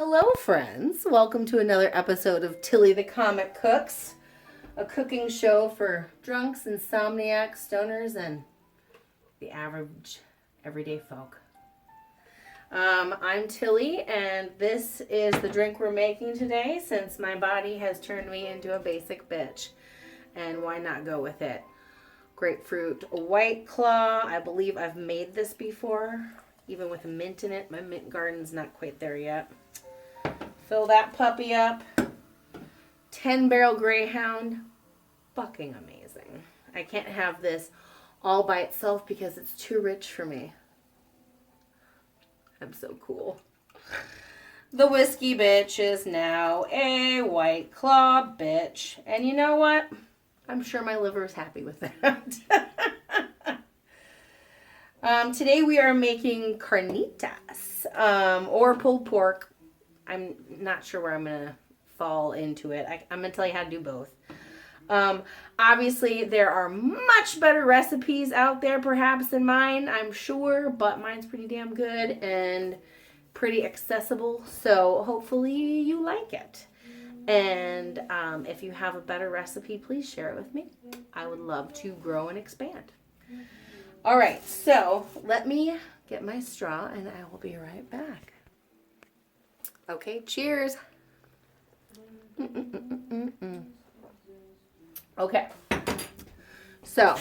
Hello, friends. Welcome to another episode of Tilly the Comic Cooks, a cooking show for drunks, insomniacs, stoners, and the average everyday folk. I'm Tilly, and this is the drink we're making today since my body has turned me into a basic bitch. And why not go with it? Grapefruit White Claw. I believe I've made this before, even with mint in it. My mint garden's not quite there yet. Fill that puppy up. 10-barrel Greyhound. Fucking amazing. I can't have this all by itself because it's too rich for me. I'm so cool. The whiskey bitch is now a White Claw bitch. And you know what? I'm sure my liver is happy with that. Today we are making carnitas, or pulled pork. I'm not sure where I'm going to fall into it. I'm going to tell you how to do both. Obviously, there are much better recipes out there, perhaps, than mine, I'm sure. But mine's pretty damn good and pretty accessible. So hopefully you like it. And if you have a better recipe, please share it with me. I would love to grow and expand. All right, so let me get my straw and I will be right back. Okay, cheers. Okay, so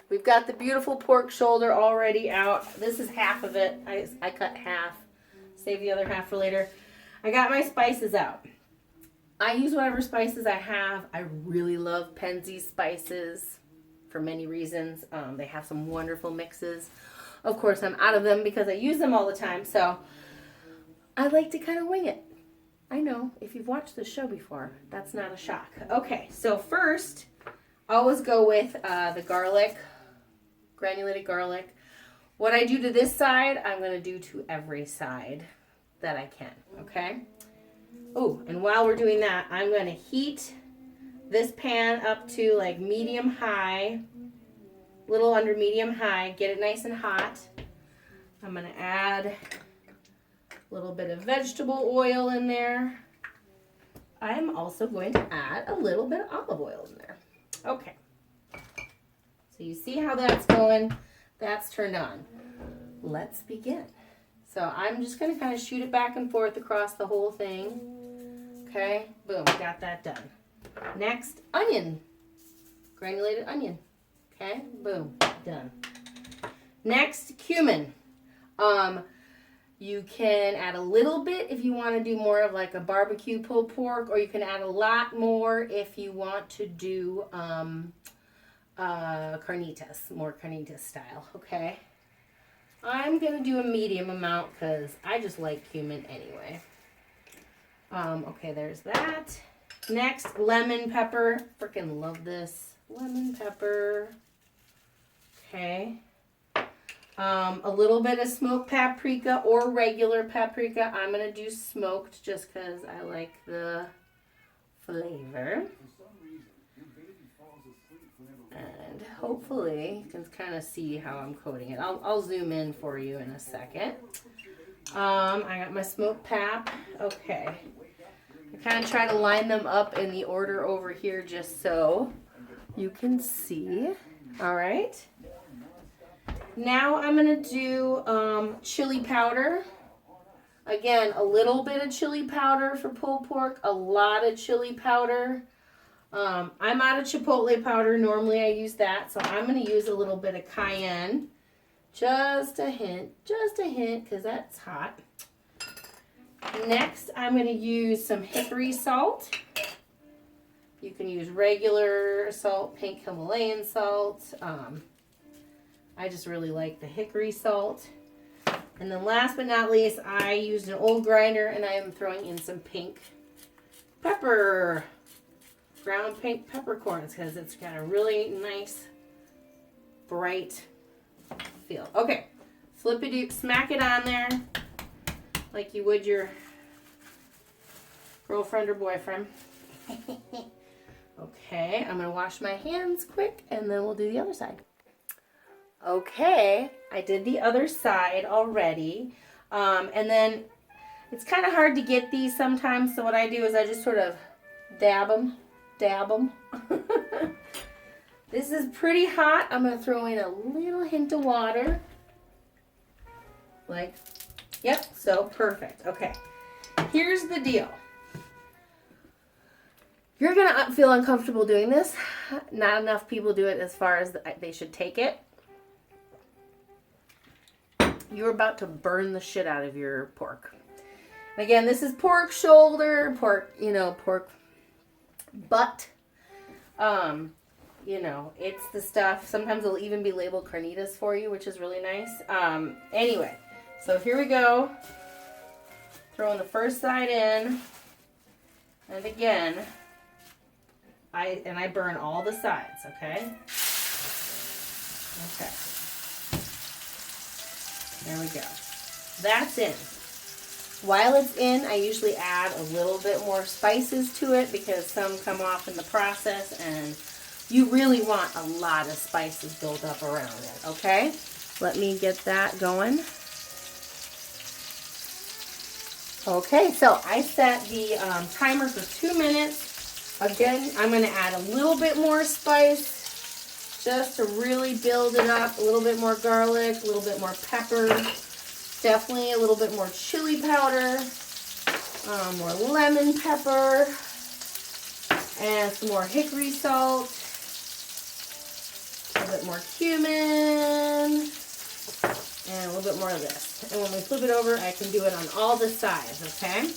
we've got the beautiful pork shoulder already out. This is half of it. I cut half, save the other half for later. I got my spices out. I use whatever spices I have. I really love Penzeys spices for many reasons. They have some wonderful mixes. Of course, I'm out of them because I use them all the time, so I like to kind of wing it. I know, if you've watched the show before, that's not a shock. Okay, so first, always go with the garlic, granulated garlic. What I do to this side, I'm going to do to every side that I can, okay? Oh, and while we're doing that, I'm going to heat this pan up to like medium high, little under medium high, get it nice and hot. I'm going to add a little bit of vegetable oil in there. I'm also going to add a little bit of olive oil in there. Okay. So you see how that's going? That's turned on. Let's begin. So I'm just going to kind of shoot it back and forth across the whole thing. Okay, boom, got that done. Next, onion. Granulated onion. Okay, boom, done. Next, cumin. You can add a little bit if you want to do more of like a barbecue pulled pork, or you can add a lot more if you want to do carnitas, more carnitas style, okay? I'm going to do a medium amount because I just like cumin anyway. Okay, there's that. Next, lemon pepper. Freaking love this. Lemon pepper. Okay. A little bit of smoked paprika or regular paprika. I'm going to do smoked just because I like the flavor. And hopefully you can kind of see how I'm coating it. I'll zoom in for you in a second. I got my smoked pap. Okay. I kind of try to line them up in the order over here just so you can see. All right. Now I'm going to do chili powder. Again, a little bit of chili powder for pulled pork, a lot of chili powder. I'm out of chipotle powder. Normally I use that, so I'm going to use a little bit of cayenne. Just a hint, because that's hot. Next, I'm going to use some hickory salt. You can use regular salt, pink Himalayan salt. I just really like the hickory salt. And then last but not least, I used an old grinder and I am throwing in some pink pepper. Ground pink peppercorns because it's got a really nice, bright feel. Okay, flip-a-doop, smack it on there like you would your girlfriend or boyfriend. Okay, I'm going to wash my hands quick and then we'll do the other side. Okay, I did the other side already. And then It's kind of hard to get these sometimes, so what I do is I just sort of dab them. This is pretty hot. I'm going to throw in a little hint of water. Like, yep, so perfect. Okay, here's the deal. You're going to feel uncomfortable doing this. Not enough people do it as far as they should take it. You're about to burn the shit out of your pork. And again, this is pork shoulder, pork butt. It's the stuff. Sometimes it'll even be labeled Carnitas for you, which is really nice. Anyway, so here we go. Throwing the first side in. And again, I burn all the sides, okay? Okay. There we go. That's in. While it's in, I usually add a little bit more spices to it because some come off in the process, and you really want a lot of spices built up around it, okay? Let me get that going. Okay, so I set the timer for 2 minutes. Again, I'm going to add a little bit more spice just to really build it up. A little bit more garlic, a little bit more pepper, definitely a little bit more chili powder, more lemon pepper, and some more hickory salt, a little bit more cumin, and a little bit more of this. And when we flip it over, I can do it on all the sides, okay?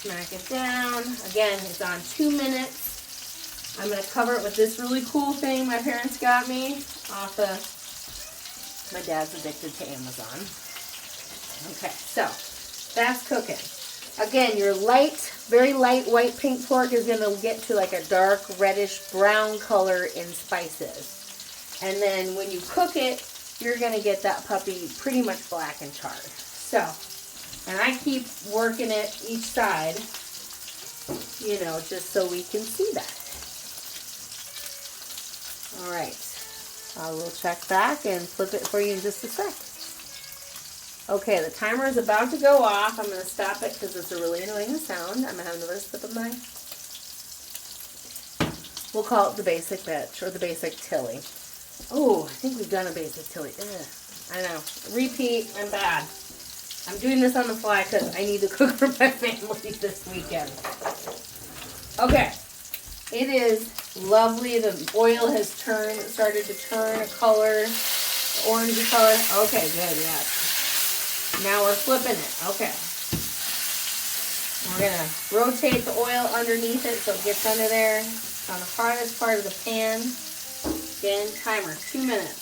Smack it down. Again, it's on 2 minutes. I'm going to cover it with this really cool thing my parents got me off of, my dad's addicted to Amazon. Okay, so that's cooking. Again, your very light white pink pork is going to get to like a dark reddish brown color in spices. And then when you cook it, you're going to get that puppy pretty much black and charred. So, and I keep working it each side, just so we can see that. All right. I will check back and flip it for you in just a sec. Okay, the timer is about to go off. I'm going to stop it because it's a really annoying sound. I'm going to have another sip of mine. We'll call it the basic bitch or the basic Tilly. Oh, I think we've done a basic Tilly. Ugh, I know. Repeat. I'm bad. I'm doing this on the fly because I need to cook for my family this weekend. Okay. It is lovely. The oil has started to turn a color, orangey color. Okay, good, yeah. Now we're flipping it. Okay. We're going to rotate the oil underneath it so it gets under there. It's on the hardest part of the pan. Again, timer, 2 minutes.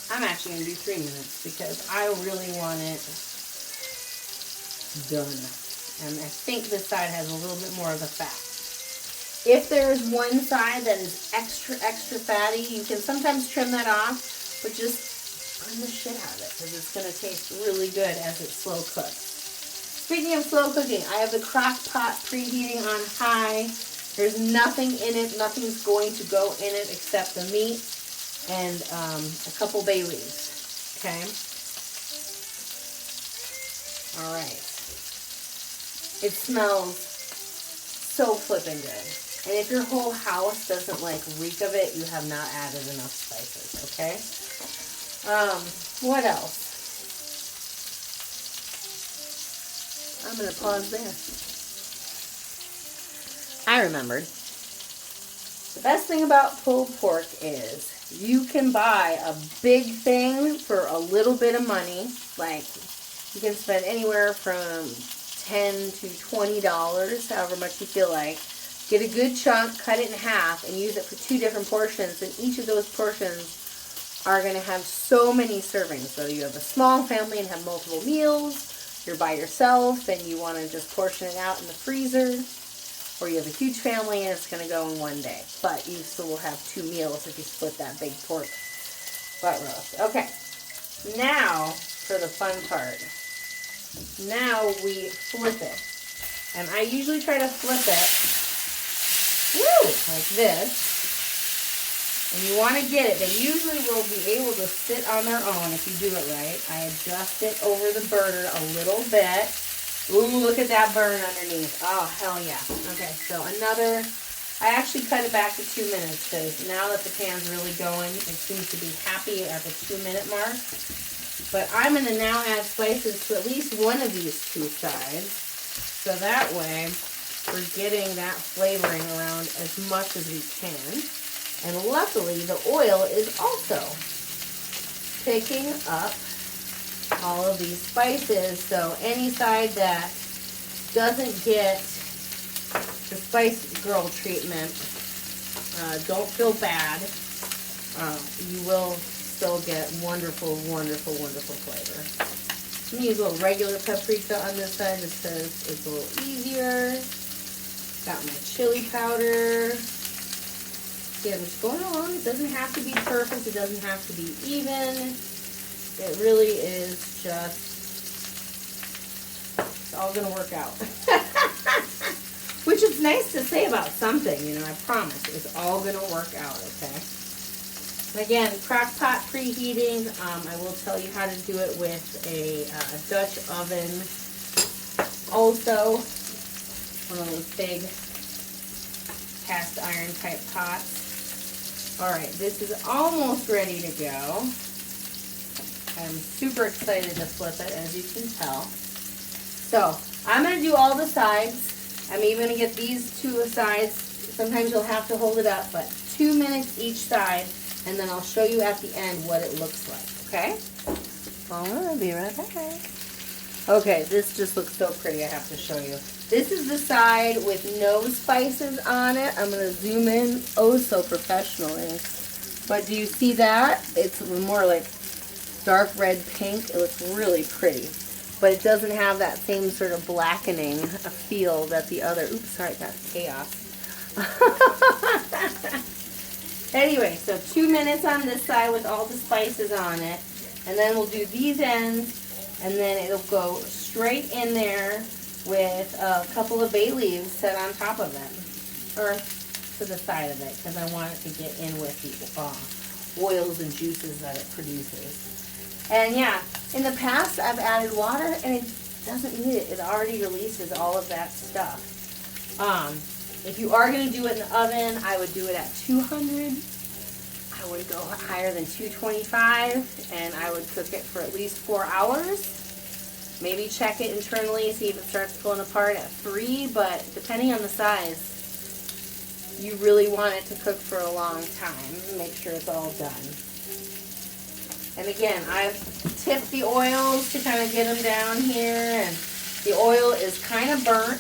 I'm actually going to do 3 minutes because I really want it done. And I think this side has a little bit more of the fat. If there is one side that is extra fatty, you can sometimes trim that off, but just burn the shit out of it because it's going to taste really good as it's slow cooked. Speaking of slow cooking, I have the crock pot preheating on high. There's nothing in it. Nothing's going to go in it except the meat and a couple bay leaves. Okay? All right. It smells so flippin' good. And if your whole house doesn't reek of it, you have not added enough spices, okay? What else? I'm going to pause there. I remembered. The best thing about pulled pork is you can buy a big thing for a little bit of money. Like, you can spend anywhere from $10 to $20, however much you feel like. Get a good chunk, cut it in half, and use it for 2 different portions. And each of those portions are going to have so many servings. Whether you have a small family and have multiple meals, you're by yourself and you want to just portion it out in the freezer, or you have a huge family and it's going to go in one day. But you still will have 2 meals if you split that big pork butt roast. Okay, now for the fun part. Now we flip it. And I usually try to flip it like this. And you want to get it. They usually will be able to sit on their own if you do it right. I adjust it over the burner a little bit. Ooh, look at that burn underneath. Oh, hell yeah. Okay, so another, I actually cut it back to 2 minutes because now that the pan's really going, it seems to be happy at the 2-minute mark. But I'm going to now add spices to at least one of these two sides. So that way, we're getting that flavoring around as much as we can. And luckily, the oil is also picking up all of these spices, so any side that doesn't get the Spice Girl treatment, don't feel bad. You will still get wonderful, wonderful, wonderful flavor. I'm going to use a little regular paprika on this side just because it's a little easier. Got my chili powder. Yeah, I'm just going along. It doesn't have to be perfect. It doesn't have to be even. It really is just, it's all going to work out. Which is nice to say about something, you know, I promise. It's all going to work out, okay? And again, crock pot preheating. I will tell you how to do it with a Dutch oven. Also, one of those big cast iron type pots. All right, this is almost ready to go. I'm super excited to flip it, as you can tell. So, I'm going to do all the sides. I'm even going to get these two sides. Sometimes you'll have to hold it up, but 2 minutes each side, and then I'll show you at the end what it looks like, okay? I'll be right back. Okay, this just looks so pretty, I have to show you. This is the side with no spices on it. I'm going to zoom in oh so professionally. But do you see that? It's more like dark red pink. It looks really pretty, but it doesn't have that same sort of blackening feel that the other, oops, sorry, that's chaos. Anyway, so 2 minutes on this side with all the spices on it, and then we'll do these ends, and then it'll go straight in there with a couple of bay leaves set on top of it, or to the side of it, because I want it to get in with the oils and juices that it produces. And yeah, in the past I've added water and it doesn't need it. It already releases all of that stuff. If you are going to do it in the oven, I would do it at 200. I would go higher than 225, and I would cook it for at least 4 hours. Maybe check it internally, see if it starts pulling apart at 3, but depending on the size, you really want it to cook for a long time. Make sure it's all done. And again, I've tipped the oils to kind of get them down here, and the oil is kind of burnt.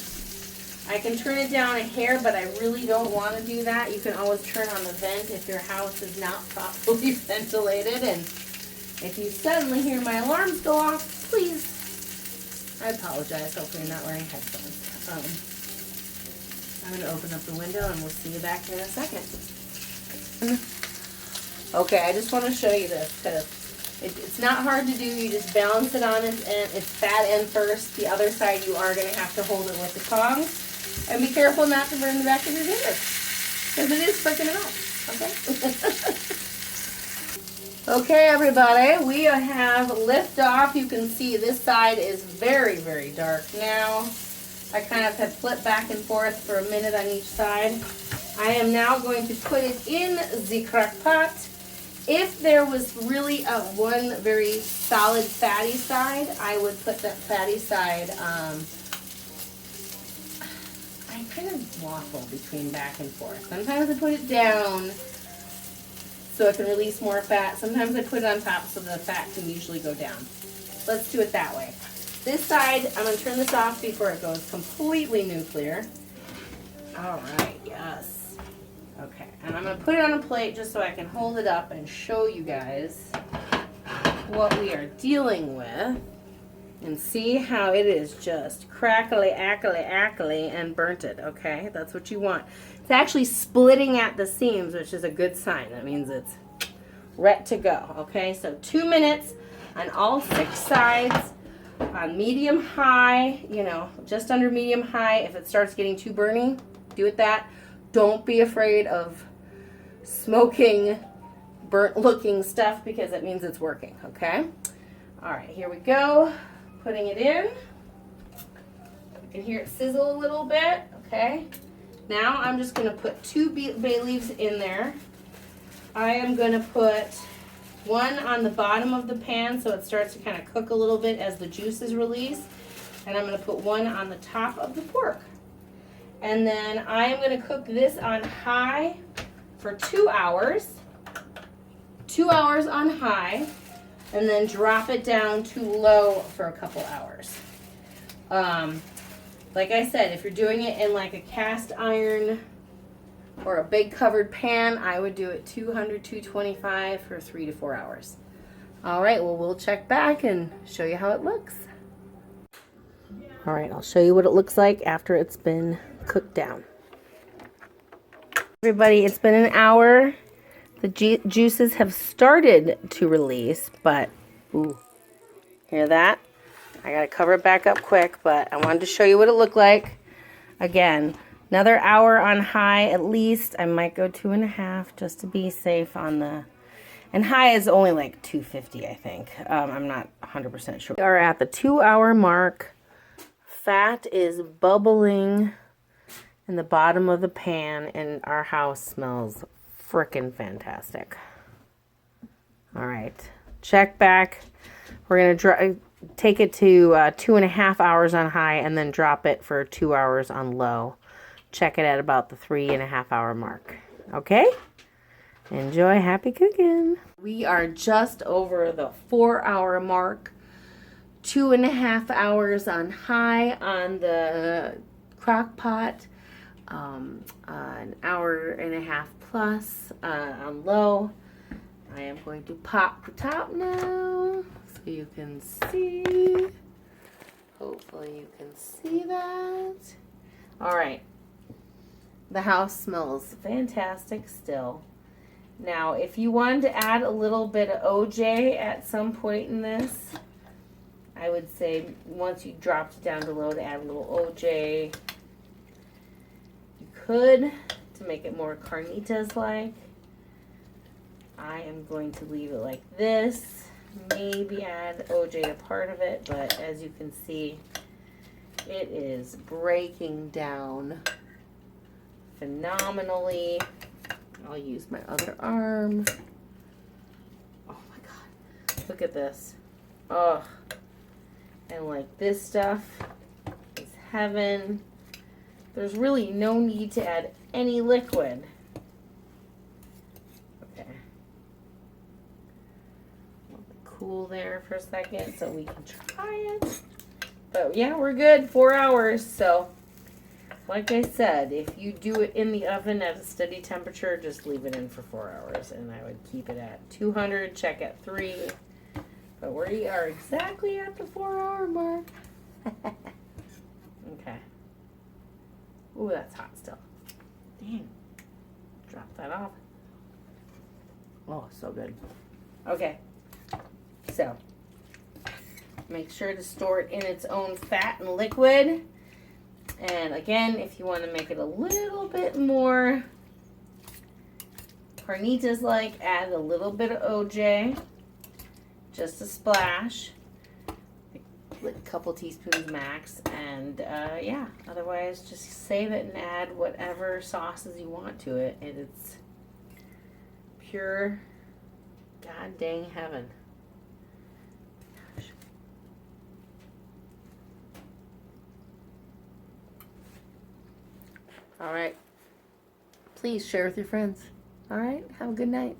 I can turn it down a hair, but I really don't want to do that. You can always turn on the vent if your house is not properly ventilated. And if you suddenly hear my alarms go off, please, I apologize. Hopefully you're not wearing headphones. I'm going to open up the window and we'll see you back in a second. Okay, I just want to show you this because it's not hard to do. You just balance it on its fat end first. The other side you are going to have to hold it with the tongs. And be careful not to burn the back of your finger, because it is freaking hot, okay? Okay, everybody, we have liftoff. You can see this side is very, very dark now. I kind of have flipped back and forth for a minute on each side. I am now going to put it in the crock pot. If there was really one very solid fatty side, I would put that fatty side, I kind of waffle between back and forth. Sometimes I put it down so it can release more fat. Sometimes I put it on top so the fat can usually go down. Let's do it that way. This side, I'm going to turn this off before it goes completely nuclear. All right, yes. Okay, and I'm going to put it on a plate just so I can hold it up and show you guys what we are dealing with. And see how it is just crackly, ackly, and burnt it, okay? That's what you want. It's actually splitting at the seams, which is a good sign. That means it's ready to go, okay? So 2 minutes on all 6 sides on medium-high, you know, just under medium-high. If it starts getting too burny, do it that. Don't be afraid of smoking, burnt looking stuff because it means it's working, okay? All right, here we go. Putting it in. You can hear it sizzle a little bit, okay? Now I'm just gonna put 2 bay leaves in there. I am gonna put one on the bottom of the pan so it starts to kind of cook a little bit as the juice is released. And I'm gonna put one on the top of the pork. And then I am gonna cook this on high for 2 hours. 2 hours on high, and then drop it down to low for a couple hours. Like I said, if you're doing it in like a cast iron or a big covered pan, I would do it 200, 225 for 3 to 4 hours. All right, well, we'll check back and show you how it looks. All right, I'll show you what it looks like after it's been cooked down. Everybody, it's been an hour. The juices have started to release, but, ooh, hear that? I gotta cover it back up quick, but I wanted to show you what it looked like. Again, another hour on high at least. I might go 2.5 just to be safe on the, and high is only like 250, I think. I'm not 100% sure. We are at the 2 hour mark. Fat is bubbling in the bottom of the pan, and our house smells frickin' fantastic. All right, check back. We're gonna take it to 2.5 hours on high and then drop it for 2 hours on low. Check it at about the 3.5 hour mark. Okay? Enjoy. Happy cooking. We are just over the 4 hour mark. 2.5 hours on high on the crock pot. An hour and a half plus on low. I am going to pop the top now so you can see. Hopefully you can see that. All right. The house smells fantastic still. Now, if you wanted to add a little bit of OJ at some point in this, I would say once you dropped it down to low to add a little OJ. You could, to make it more Carnitas like. I am going to leave it like this. Maybe add OJ to part of it, but as you can see, it is breaking down phenomenally. I'll use my other arm. Oh my god. Look at this. Oh. And like this stuff is heaven. There's really no need to add any liquid. Okay. Let it cool there for a second so we can try it. But yeah, we're good. 4 hours. So like I said, if you do it in the oven at a steady temperature, just leave it in for 4 hours. And I would keep it at 200, check at 3. But we are exactly at the 4 hour mark. Okay. Ooh, that's hot still. Dang. Drop that off. Oh, so good. Okay. So, make sure to store it in its own fat and liquid. And again, if you want to make it a little bit more Carnitas-like, add a little bit of OJ. Just a splash. A couple teaspoons max. And yeah, otherwise just save it and add whatever sauces you want to it. And it's pure god dang heaven. All right. Please share with your friends. All right. Have a good night.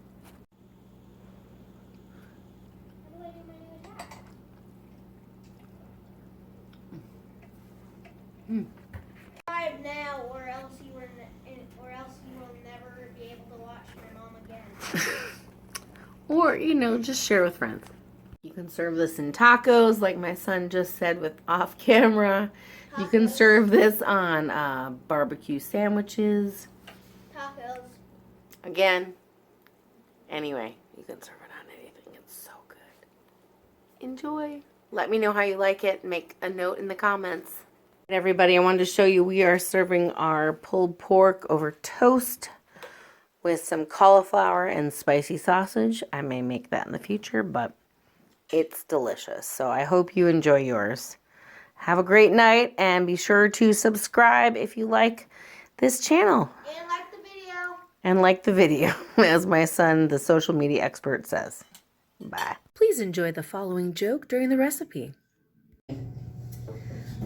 Now, or else you will never be able to watch my mom again. Or, you know, just share with friends. You can serve this in tacos, like my son just said with off camera. Tacos. You can serve this on barbecue sandwiches. Tacos. Again, anyway, you can serve it on anything. It's so good. Enjoy. Let me know how you like it. Make a note in the comments. Everybody, I wanted to show you we are serving our pulled pork over toast with some cauliflower and spicy sausage. I may make that in the future, but it's delicious. So I hope you enjoy yours. Have a great night, and be sure to subscribe if you like this channel. And like the video. And like the video, as my son, the social media expert, says. Bye. Please enjoy the following joke during the recipe.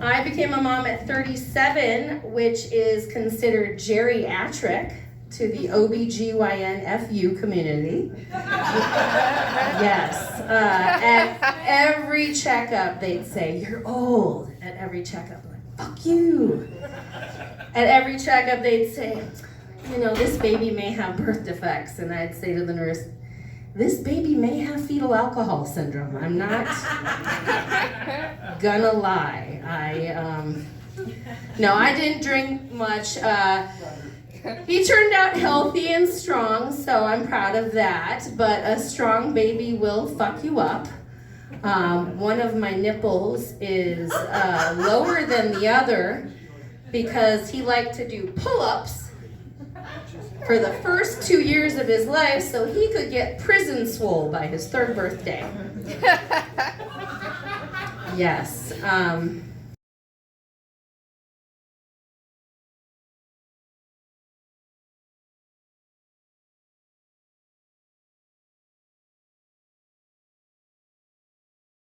I became a mom at 37, which is considered geriatric to the OBGYN FU community. Yes. At every checkup, they'd say, "You're old." At every checkup, I'm like, "Fuck you." At every checkup, they'd say, "You know, this baby may have birth defects." And I'd say to the nurse, "This baby may have fetal alcohol syndrome." I'm not gonna lie. No, I didn't drink much. He turned out healthy and strong, so I'm proud of that. But a strong baby will fuck you up. One of my nipples is lower than the other because he liked to do pull-ups for the first 2 years of his life so he could get prison swole by his 3rd birthday. Yes.